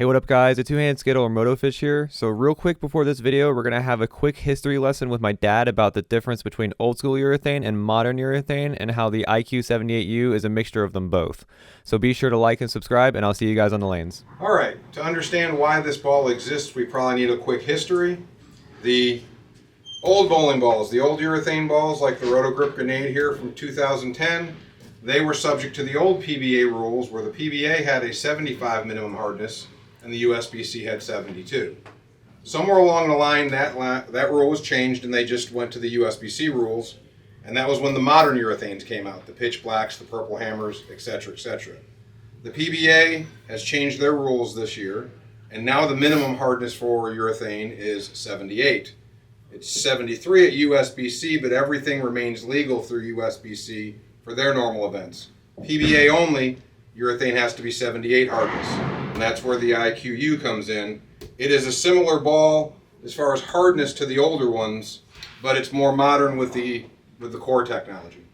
Hey, what up guys, a two-handed skittle or motofish here. So real quick before this video, we're going to have a quick history lesson with my dad about the difference between old school urethane and modern urethane and how the IQ78U is a mixture of them both. So be sure to like and subscribe, and I'll see you guys on the lanes. Alright, to understand why this ball exists, we probably need a quick history. The old bowling balls, the old urethane balls like the Roto Grip Grenade here from 2010, they were subject to the old PBA rules where the PBA had a 75 minimum hardness and the USBC had 72. Somewhere along the line that rule was changed and they just went to the USBC rules, and that was when the modern urethanes came out, the pitch blacks, the purple hammers, etc., etc. The PBA has changed their rules this year, and now the minimum hardness for urethane is 78. It's 73 at USBC, but everything remains legal through USBC for their normal events. PBA only, urethane has to be 78 hardness, and that's where the IQU comes in. It is a similar ball as far as hardness to the older ones, but it's more modern with the core technology.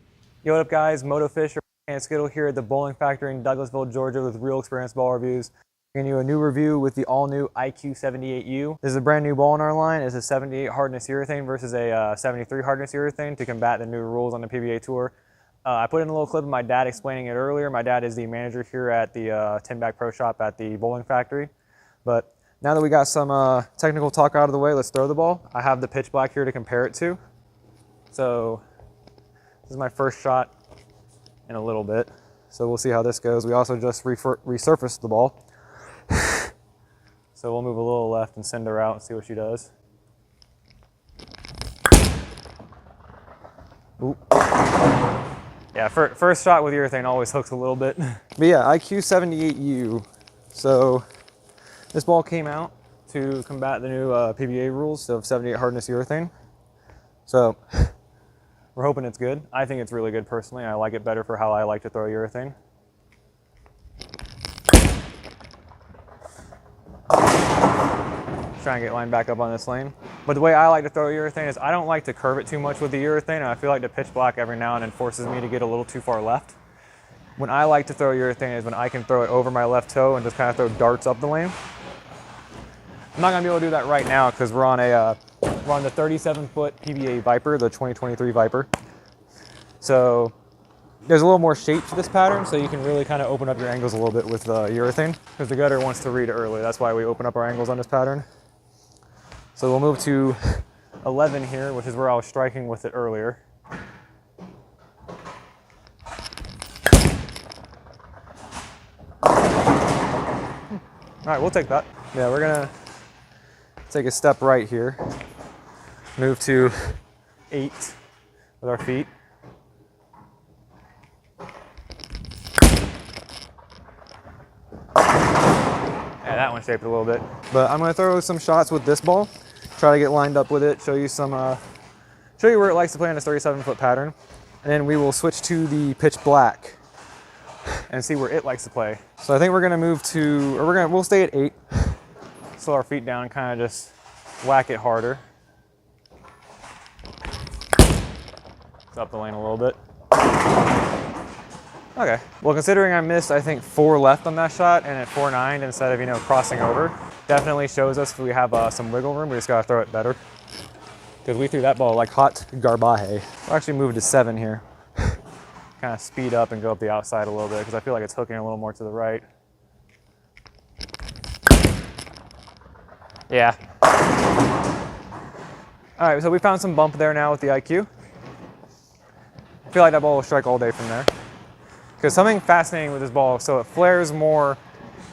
Yo, what up guys, Motofish and Skittle here at the Bowling Factory in Douglasville, Georgia with Real Experience Ball Reviews. Bringing you a new review with the all-new IQ78U. This is a brand new ball in our line. It's a 78 hardness urethane versus a 73 hardness urethane to combat the new rules on the PBA Tour. I put in a little clip of my dad explaining it earlier. My dad is the manager here at the Tin Bag Pro Shop at the Bowling Factory. But now that we got some technical talk out of the way, let's throw the ball. I have the pitch black here to compare it to. So this is my first shot in a little bit. So we'll see how this goes. We also just resurfaced the ball. So we'll move a little left and send her out and see what she does. Oop. Yeah, first shot with urethane always hooks a little bit. But yeah, IQ78U. So this ball came out to combat the new PBA rules of 78 hardness urethane. So we're hoping it's good. I think it's really good personally. I like it better for how I like to throw urethane. Try and get lined back up on this lane. But the way I like to throw urethane is I don't like to curve it too much with the urethane, and I feel like the pitch black every now and then forces me to get a little too far left. When I like to throw urethane is when I can throw it over my left toe and just kind of throw darts up the lane. I'm not gonna be able to do that right now because we're on the 37-foot PBA Viper, the 2023 Viper. So there's a little more shape to this pattern, so you can really kind of open up your angles a little bit with urethane because the gutter wants to read it early. That's why we open up our angles on this pattern. So we'll move to 11 here, which is where I was striking with it earlier. All right, we'll take that. Yeah, we're gonna take a step right here. Move to 8 with our feet. Yeah, that one shaped a little bit. But I'm gonna throw some shots with this ball. Try to get lined up with it, show you where it likes to play in this 37-foot pattern. And then we will switch to the pitch black and see where it likes to play. So I think we're gonna move to, or we'll stay at 8. Slow our feet down and kind of just whack it harder. It's up the lane a little bit. Okay, well considering I missed, I think 4 left on that shot and at 4.9 instead of, crossing over, definitely shows us if we have some wiggle room. We just gotta throw it better. Because we threw that ball like hot garbage. We'll actually move to 7 here. Kind of speed up and go up the outside a little bit because I feel like it's hooking a little more to the right. Yeah. All right, so we found some bump there now with the IQ. I feel like that ball will strike all day from there. Because something fascinating with this ball, so it flares more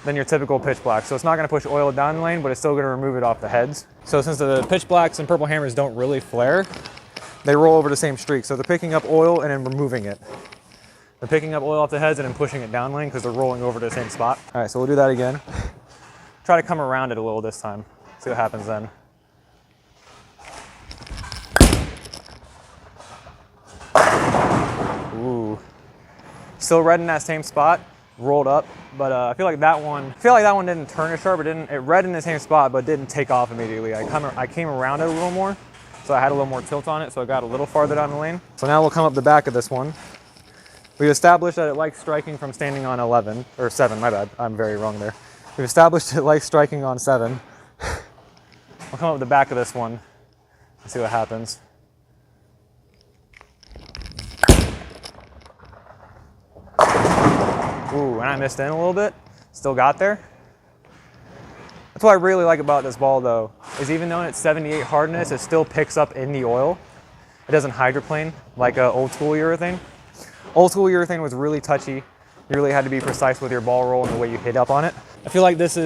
than your typical pitch black. So it's not gonna push oil down the lane, but it's still gonna remove it off the heads. So since the pitch blacks and purple hammers don't really flare, they roll over the same streak. So they're picking up oil and then removing it. They're picking up oil off the heads and then pushing it down lane because they're rolling over to the same spot. All right, so we'll do that again. Try to come around it a little this time. See what happens then. Ooh. Still red in that same spot, rolled up, but I feel like that one didn't turn as sharp. It read in the same spot, but didn't take off immediately. I came around it a little more, so I had a little more tilt on it, so it got a little farther down the lane. So now we'll come up the back of this one. We established that it likes striking from standing on 11, or 7, my bad, I'm very wrong there. We've established it like striking on 7. I'll come up the back of this one and see what happens. Ooh, and I missed in a little bit. Still got there. That's what I really like about this ball though, is even though it's 78 hardness, it still picks up in the oil. It doesn't hydroplane like old school urethane. Old school urethane was really touchy. You really had to be precise with your ball roll and the way you hit up on it. I feel like this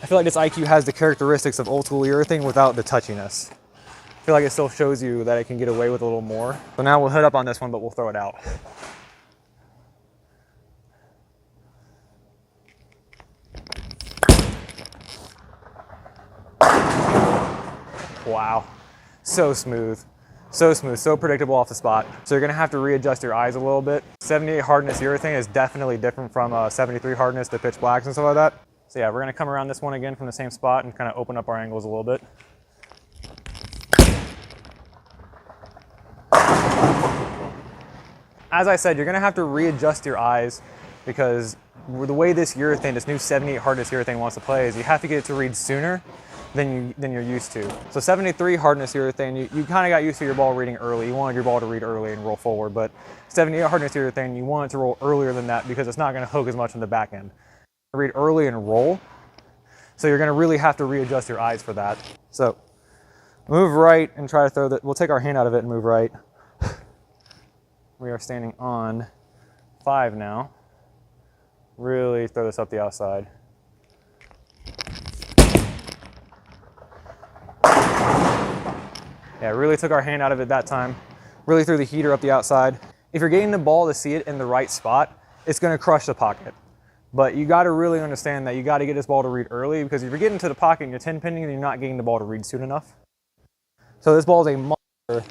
IQ has the characteristics of old school urethane without the touchiness. I feel like it still shows you that it can get away with a little more. So now we'll hit up on this one, but we'll throw it out. Wow, so smooth, so predictable off the spot. So you're gonna have to readjust your eyes a little bit. 78 hardness urethane is definitely different from 73 hardness, the pitch blacks and stuff like that. So yeah, we're gonna come around this one again from the same spot and kind of open up our angles a little bit. As I said, you're gonna have to readjust your eyes because the way this urethane, this new 78 hardness urethane wants to play is you have to get it to read sooner than you're used to. So 73 hardness urethane, you kind of got used to your ball reading early. You wanted your ball to read early and roll forward, but 78 hardness urethane, you want it to roll earlier than that because it's not gonna hook as much in the back end. Read early and roll, so you're gonna really have to readjust your eyes for that. So move right and try to throw that. We'll take our hand out of it and move right. We are standing on 5 now. Really throw this up the outside. Yeah, really took our hand out of it that time. Really threw the heater up the outside. If you're getting the ball to see it in the right spot, it's gonna crush the pocket. But you gotta really understand that you gotta get this ball to read early because if you're getting to the pocket and you're 10 pinning, then you're not getting the ball to read soon enough. So this ball is a monster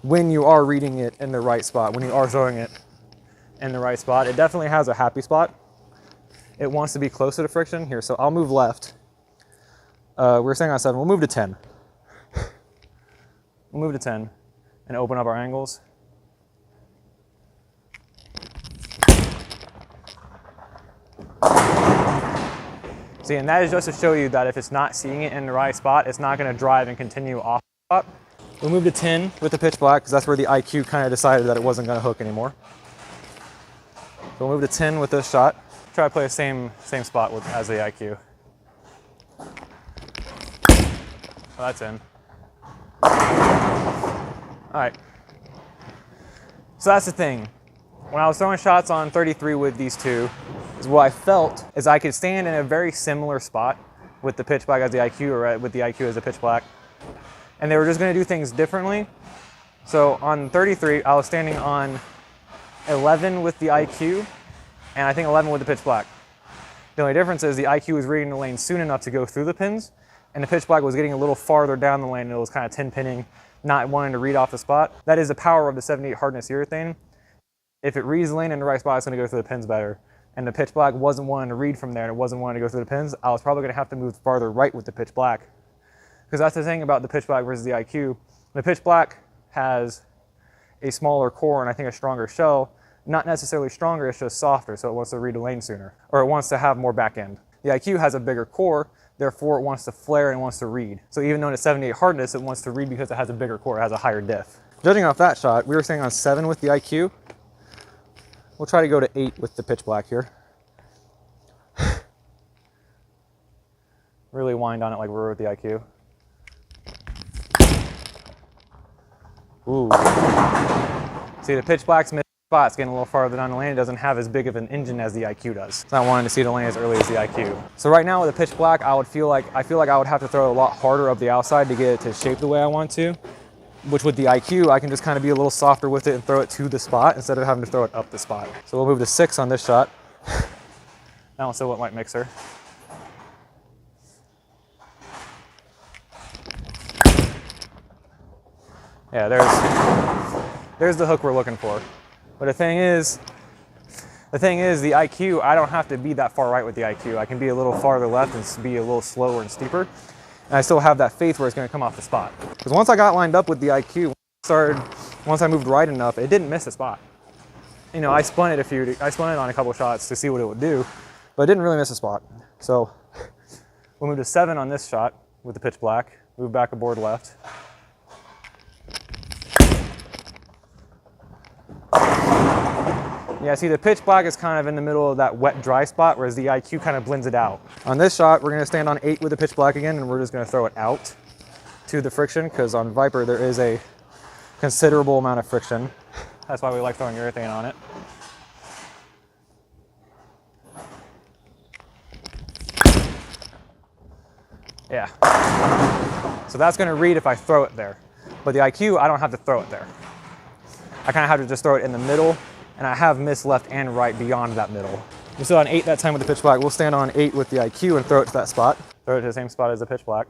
when you are reading it in the right spot, when you are throwing it in the right spot. It definitely has a happy spot. It wants to be closer to friction. Here, so I'll move left. We're staying on 7, we'll move to 10. We'll move to 10 and open up our angles. See, and that is just to show you that if it's not seeing it in the right spot, it's not gonna drive and continue off the spot. We'll move to 10 with the pitch black because that's where the IQ kind of decided that it wasn't gonna hook anymore. So we'll move to 10 with this shot. Try to play the same spot as the IQ. Oh, that's in. All right, so that's the thing. When I was throwing shots on 33 with these two, is what I felt is I could stand in a very similar spot with the pitch black as the IQ or with the IQ as the pitch black. And they were just gonna do things differently. So on 33, I was standing on 11 with the IQ and I think 11 with the pitch black. The only difference is the IQ was reading the lane soon enough to go through the pins and the pitch black was getting a little farther down the lane and it was kind of 10 pinning, not wanting to read off the spot. That is the power of the 78 hardness urethane. If it reads the lane in the right spot, it's gonna go through the pins better. And the pitch black wasn't wanting to read from there and it wasn't wanting to go through the pins, I was probably gonna have to move farther right with the pitch black. Because that's the thing about the pitch black versus the IQ. The pitch black has a smaller core and I think a stronger shell. Not necessarily stronger, it's just softer, so it wants to read the lane sooner. Or it wants to have more back end. The IQ has a bigger core, therefore it wants to flare and wants to read. So even though it's 78 hardness, it wants to read because it has a bigger core, it has a higher diff. Judging off that shot, we were staying on 7 with the IQ. We'll try to go to 8 with the pitch black here. Really wind on it like we were with the IQ. Ooh. See, the pitch black's mid spot's getting a little farther down the lane. It doesn't have as big of an engine as the IQ does. It's not wanting to see the lane as early as the IQ. So right now with the pitch black, I feel like I would have to throw it a lot harder up the outside to get it to shape the way I want to. Which with the IQ, I can just kind of be a little softer with it and throw it to the spot instead of having to throw it up the spot. So we'll move to 6 on this shot. Now we'll still with light mixer. Yeah, there's the hook we're looking for. But the thing is the IQ, I don't have to be that far right with the IQ. I can be a little farther left and be a little slower and steeper. And I still have that faith where it's gonna come off the spot. Because once I got lined up with the IQ, once I moved right enough, it didn't miss the spot. You know, I spun it on a couple shots to see what it would do. but it didn't really miss a spot. So we'll move to 7 on this shot with the pitch black, move back a board left. Yeah, see the pitch black is kind of in the middle of that wet dry spot, whereas the IQ kind of blends it out. On this shot, we're gonna stand on 8 with the pitch black again, and we're just gonna throw it out to the friction, because on Viper there is a considerable amount of friction. That's why we like throwing urethane on it. Yeah. So that's gonna read if I throw it there. But the IQ, I don't have to throw it there. I kind of have to just throw it in the middle, and I have missed left and right beyond that middle. We stood on 8 that time with the pitch black. We'll stand on 8 with the IQ and throw it to that spot. Throw it to the same spot as the pitch black.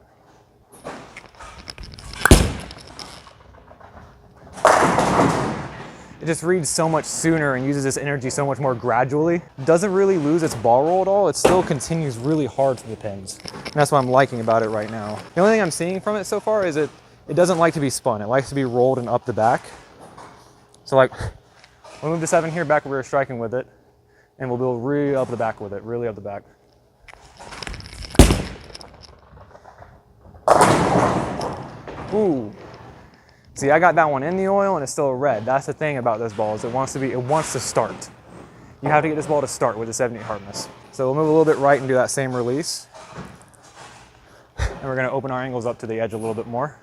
It just reads so much sooner and uses this energy so much more gradually. It doesn't really lose its ball roll at all. It still continues really hard to the pins. And that's what I'm liking about it right now. The only thing I'm seeing from it so far is it doesn't like to be spun. It likes to be rolled and up the back. So like, we'll move to 7 here, back where we were striking with it, and we'll build really up the back with it, really up the back. Ooh. See, I got that one in the oil and it's still red. That's the thing about this ball, is it wants to start. You have to get this ball to start with a 78 hardness. So we'll move a little bit right and do that same release. And we're gonna open our angles up to the edge a little bit more.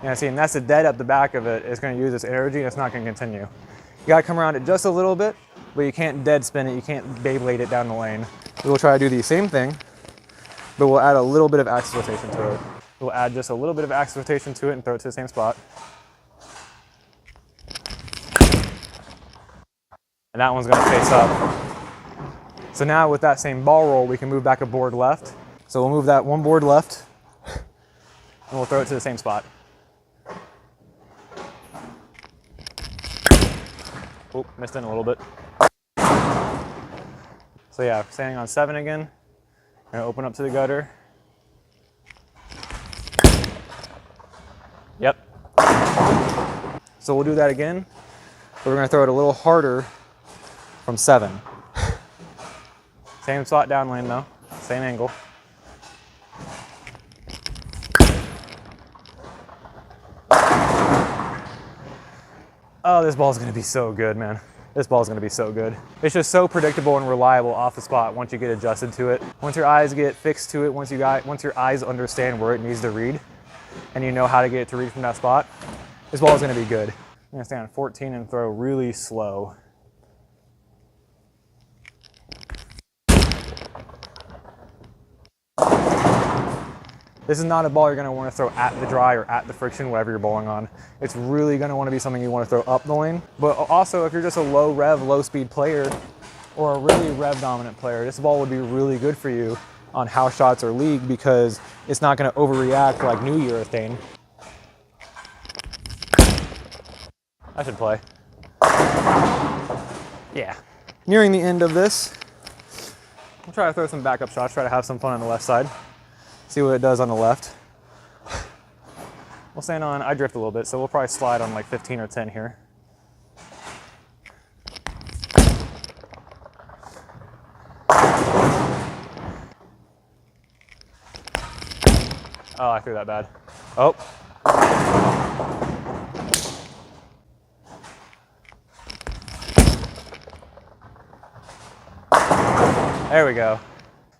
Yeah, see, and that's the dead up the back of it. It's gonna use this energy and it's not gonna continue. You gotta come around it just a little bit, but you can't dead spin it, you can't Beyblade it down the lane. We'll try to do the same thing, but we'll add a little bit of axis rotation to it. We'll add just a little bit of axis rotation to it and throw it to the same spot. And that one's gonna face up. So now with that same ball roll, we can move back a board left. So we'll move that one board left, and we'll throw it to the same spot. Oh, missed in a little bit. So yeah, standing on 7 again. Gonna open up to the gutter. Yep. So we'll do that again, but we're gonna throw it a little harder from 7. Same spot down lane though, same angle. Oh, this ball's gonna be so good, man. This ball's gonna be so good. It's just so predictable and reliable off the spot once you get adjusted to it. Once your eyes get fixed to it, once your eyes understand where it needs to read, and you know how to get it to read from that spot, this ball is gonna be good. I'm gonna stand on 14 and throw really slow. This is not a ball you're gonna wanna throw at the dry or at the friction, whatever you're bowling on. It's really gonna wanna be something you wanna throw up the lane. But also, if you're just a low rev, low speed player, or a really rev dominant player, this ball would be really good for you on house shots or league, because it's not gonna overreact like new urethane. I should play. Yeah. Nearing the end of this, I'll try to throw some backup shots, try to have some fun on the left side. See what it does on the left. We'll stand on, I drift a little bit, so we'll probably slide on like 15 or 10 here. Oh, I threw that bad. Oh. There we go.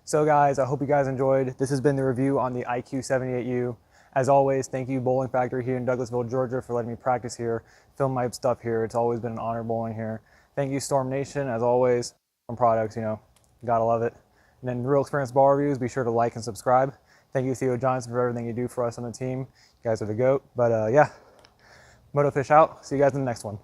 So guys, I hope you guys enjoyed. This has been the review on the IQ78U. As always, thank you Bowling Factory here in Douglasville, Georgia for letting me practice here, film my stuff here. It's always been an honor bowling here. Thank you Storm Nation, as always, on products, you know, gotta love it. And then Real Experience Ball Reviews, be sure to like and subscribe. Thank you Theo Johnson for everything you do for us on the team. You guys are the GOAT. But yeah, MotoFish out. See you guys in the next one.